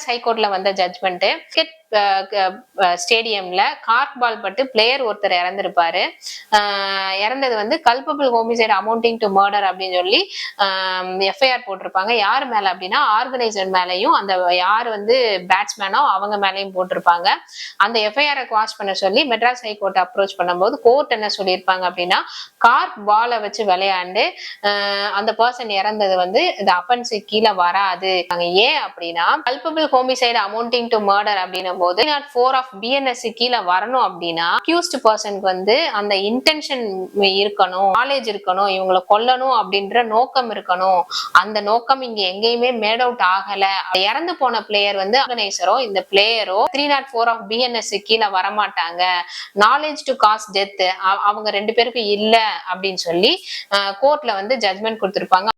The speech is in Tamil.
ஹைகோர்ட்ல வந்த ஜட்மெண்ட் ஸ்டேடியம்ல கார்க் பால் பட்டு பிளேயர் ஒருத்தர் இறந்திருப்பாரு. இறந்தது வந்து culpable homicide amounting to murder அப்படின்னு சொல்லி எஃப்ஐஆர் போட்டிருப்பாங்க. யார் மேல அப்படின்னா ஆர்கனைசர் மேலையும் அந்த யார் வந்து பேட்ஸ்மேனோ அவங்க மேலையும் போட்டிருப்பாங்க. அந்த எஃப்ஐஆரை குவாஷ் பண்ண சொல்லி மெட்ராஸ் ஹைகோர்ட் அப்ரோச் பண்ணும்போது கோர்ட் என்ன சொல்லியிருப்பாங்க அப்படின்னா கார்க் பாலை வச்சு விளையாண்டு அந்த பர்சன் இறந்தது வந்து இந்த அஃபென்ஸ் கீழே வராது. ஏன் அப்படின்னா culpable homicide amounting to murder அப்படின்னும் போது 4 ஆஃப் பிஎன்எஸ் கீழே வரணும் அப்படின்னா அக்யூஸ்ட் பர்சனுக்கு வந்து அந்த இன்டென்ஷன் இருக்கணும், நாலேஜ் இருக்கணும், இவங்களை கொல்லணும் அப்படின்ற நோக்கம் இருக்கணும். அந்த நோக்கம் இங்க எங்கேயுமே மேட் அவுட் ஆகல. இறந்து போன பிளேயர் வந்து ஆர்கனைசரோ இந்த பிளேயரோ 304 ஆஃப் பிஎன்எஸ் கீழே வரமாட்டாங்க. நாலேஜ் டு காஸ் டெத் அவங்க ரெண்டு பேருக்கும் இல்ல அப்படின்னு சொல்லி கோர்ட்ல வந்து ஜட்மெண்ட் கொடுத்திருப்பாங்க.